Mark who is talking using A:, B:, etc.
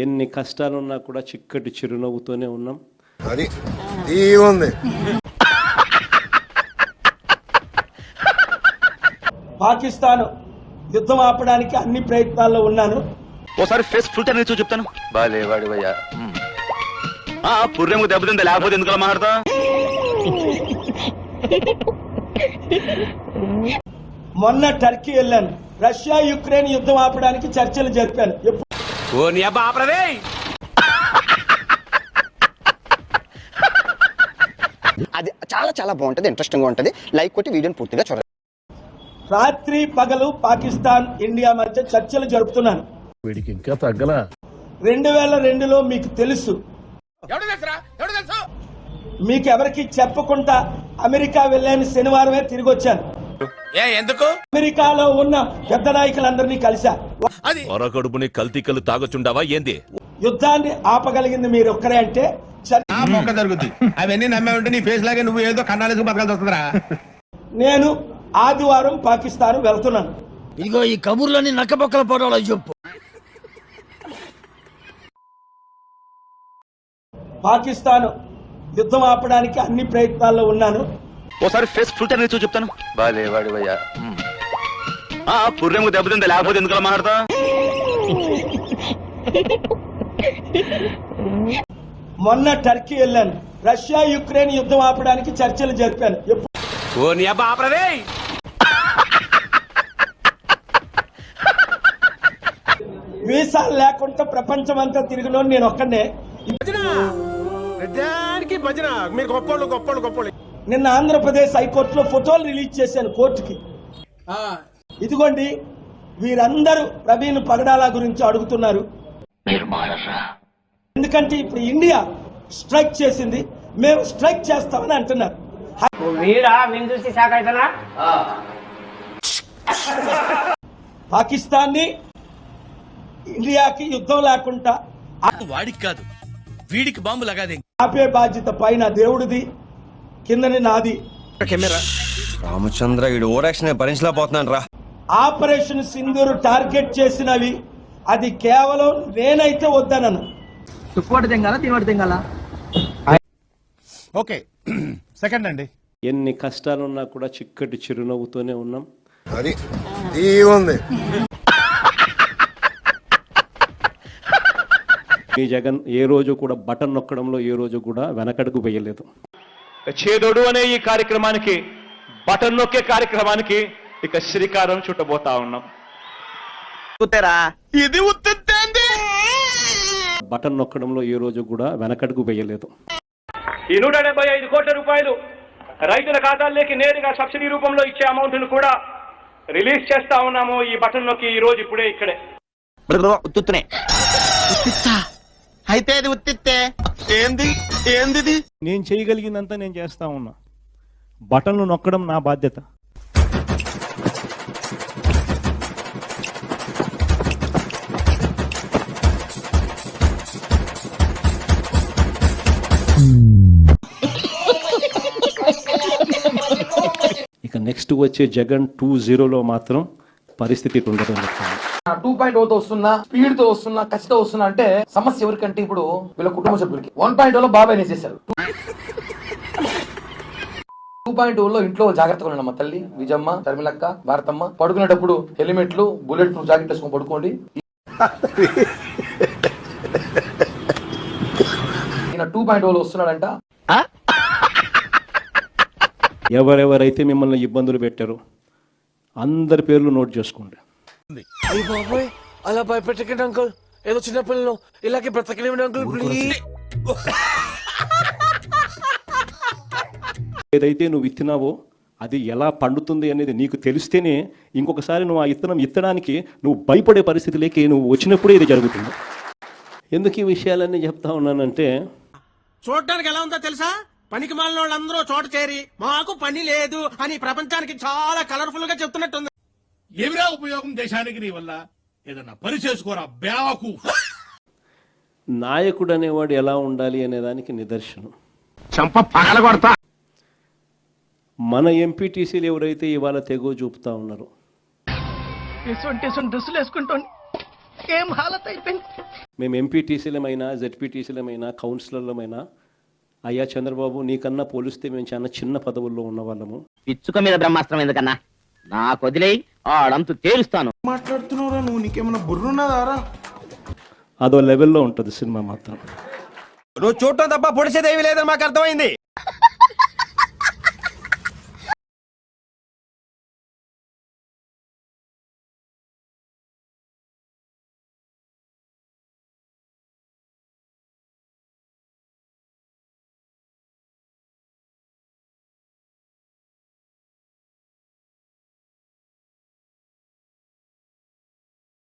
A: ఎన్ని కష్టాలున్నా కూడా చిక్కటి చిరునవ్వుతోనే ఉన్నాం.
B: అది ఉంది.
C: పాకిస్తాన్ యుద్ధం ఆపడానికి అన్ని ప్రయత్నాల్లో ఉన్నాను.
D: ఓసారి ఫేస్ ఫుల్ టైం చూసి చెప్తాను. బాలేవాడి భయ్యా, పుర్రెము దెబ్బతింది, లేకపోతే ఎందుకు మాట్లాడతా.
C: మొన్న టర్కీ వెళ్ళాను. రష్యా యుక్రెయిన్ యుద్ధం ఆపడానికి చర్చలు జరిపాను.
E: అది చాలా చాలా బాగుంటది, ఇంట్రెస్టింగ్ గా ఉంటది. లైక్ కొట్టి వీడియోని పూర్తిగా చూడండి.
C: రాత్రి పగలు పాకిస్తాన్ ఇండియా మధ్య చర్చలు జరుపుతున్నాను.
F: వీడికి ఇంకా తగ్గలా.
C: 2002లో మీకు తెలుసు, మీకు ఎవరికి చెప్పకుండా అమెరికా వెళ్ళాను. శనివారమే తిరిగి వచ్చాను.
F: ఎందుకు?
C: అమెరికాలో ఉన్న పెద్ద నాయకులందరినీ కలిసా.
F: కడుపుని కల్తీకలు తాగొచ్చుండావా ఏంది?
C: యుద్ధాన్ని ఆపగలిగింది మీరు ఒక్కరే అంటే
G: జరుగుతుంది. అవన్నీ నమ్మే ఉంటే నీ ఫేస్ లాగే నువ్వు ఏదో కన్నాలేసుకు బతకాల్సి వస్తుందిరా.
C: నేను ఆదివారం పాకిస్తాన్ వెళ్తున్నాను.
H: ఇదిగో ఈ కబుర్లని నక్కబొక్కల పోవడం చెప్పు.
C: పాకిస్తాన్ యుద్ధం ఆపడానికి అన్ని ప్రయత్నాల్లో ఉన్నాను.
D: ఓసారి ఫేస్ ఫుల్ టైం చూసి చెప్తాను. బాలేవాడి భయ్యా, పుర్రెము దెబ్బతింది, లేకపోతే ఎందుకు మాట్లాడతా.
C: మొన్న టర్కీ వెళ్ళాను. రష్యా యుక్రెయిన్ యుద్ధం ఆపడానికి చర్చలు జరిపాను. వీసా లేకుండా ప్రపంచం అంతా తిరిగిన నేను ఒక్కనే. నిన్న ఆంధ్రప్రదేశ్ హైకోర్టులో ఫోటోలు రిలీజ్ చేశాను కోర్టుకి. ఇదిగోండి, వీరందరూ ప్రవీణ్ పగడాల గురించి అడుగుతున్నారు. ఎందుకంటే ఇప్పుడు ఇండియా స్ట్రైక్ చేసింది, మేము స్ట్రైక్ చేస్తామని అంటున్నారు. పాకిస్తాన్ని ఇండియాకి యుద్ధం లేకుండా
H: వాడికి కాదు, వీడికి బాంబు లగాదే.
C: ఆపే బాధ్యత పైన దేవుడిది, కిందని నాది.
B: రామచంద్ర వీడు ఓరాక్షన్ భరించలేకపోతున్నాను రా.
C: ఆపరేషన్ సింధూర్ టార్గెట్ చేసినవి అది కేవలం నేనైతే వద్దనను.
G: ఓకే, సెకండ్ అండి.
A: ఎన్ని కష్టాలున్నా కూడా చిక్కటి చిరునవ్వుతోనే ఉన్నాం.
B: అది ఉంది.
A: ఈ జగన్ ఏ రోజు కూడా బటన్ నొక్కడంలో ఏ రోజు కూడా వెనకడుగు వేయలేదు.
D: చేదోడు అనే ఈ కార్యక్రమానికి, బటన్ నొక్కే కార్యక్రమానికి ఇక శ్రీకారం చుట్టబోతా ఉన్నాం.
G: ఇది ఉత్తింది.
A: బటన్ నొక్కడంలో ఏ రోజు కూడా వెనకడుగు వేయలేదు.
D: ఈ 175 కోట్ల రూపాయలు రైతుల ఖాతాల్లోకి నేరుగా సబ్సిడీ రూపంలో ఇచ్చే అమౌంట్ ను కూడా రిలీజ్ చేస్తా ఉన్నాము. ఈ బటన్ నొక్కి ఈ రోజు ఇప్పుడే ఇక్కడే.
G: అయితే అది ఉత్తిత్తే ఏంది ఏంది?
A: నేను చేయగలిగిందంతా నేను చేస్తా ఉన్నా. బటన్లు నొక్కడం నా బాధ్యత. ఇక నెక్స్ట్ వచ్చే జగన్ 2.0లో మాత్రం పరిస్థితి ఉండదు.
H: 2.0తో వస్తున్నా, స్పీడ్ తో వస్తున్నా, ఖచ్చితంగా వస్తున్నా అంటే సమస్య ఎవరికంటే ఇప్పుడు వీళ్ళ కుటుంబ సభ్యులకి. 1.0లో బాబాయ్ చేశారు. 2.0లో ఇంట్లో జాగ్రత్తగా ఉండండి. మా తల్లి విజమ్మ, శర్మిలక్క, భారతమ్మ పడుకునేటప్పుడు హెల్మెట్లు, బుల్లెట్ ప్రూఫ్ జాకెట్ వేసుకొని పడుకోండి. ఈయన 2.0లో వస్తున్నాడంట.
A: ఎవరెవరైతే మిమ్మల్ని ఇబ్బందులు పెట్టారో అందరి పేర్లు నోట్ చేసుకోండి.
H: అలా భయపెట్టకండి అంకుల్, ఏదో చిన్న పిల్లలు ఇలాగే బ్రతకలేండి అంకుల్ ప్లీజ్.
A: ఏదైతే నువ్వు ఇత్తినావో అది ఎలా పండుతుంది అనేది నీకు తెలిస్తేనే ఇంకొకసారి నువ్వు ఆ ఇత్తనం ఇత్తడానికి నువ్వు భయపడే పరిస్థితిలోకి నువ్వు వచ్చినప్పుడే ఇది జరుగుతుంది. ఎందుకు ఈ విషయాలన్నీ చెప్తా ఉన్నానంటే,
I: చూడటానికి ఎలా ఉందో తెలుసా? పనికి మాలిన వాళ్ళందరూ చోట చేరి మాకు పని లేదు అని ప్రపంచానికి చాలా కలర్ఫుల్ గా చెప్తున్నట్టుంది.
F: ఏమిరా ఉపయోగం దేశానికి నీ వల్ల? ఏదన్నా పని చేసుకోరా బేవకు.
A: నాయకుడు అనేవాడు ఎలా ఉండాలి అనేదానికి నిదర్శనం
G: చంప పగలగొడతా.
A: మన ఎంపీటీసీలు ఎవరైతే ఇవాళ తెగో చూపుతా ఉన్నారో,
I: డ్రెస్సులు వేసుకుంటాను
A: మేము ఎంపీటీసీలమైనా జెడ్పీటీసీలమైనా కౌన్సిలర్లమైనా అయ్యా చంద్రబాబు నీకన్నా పోలిస్తే మేము చాలా చిన్న పదవుల్లో ఉన్న వాళ్ళము.
J: పిచ్చుక మీద బ్రహ్మాస్త్రం ఎందుకన్నా నాకు వదిలేయి ఆడంతు తేలుస్తాను.
G: మాట్లాడుతున్నావురా నువ్వు, నీకేమైనా బుర్రున్నదారా?
A: అదో లెవెల్లో ఉంటుంది సినిమా మాత్రం.
B: నువ్వు చూడటం తప్ప పొడిచేది ఏమీ లేదని మాకు అర్థమైంది.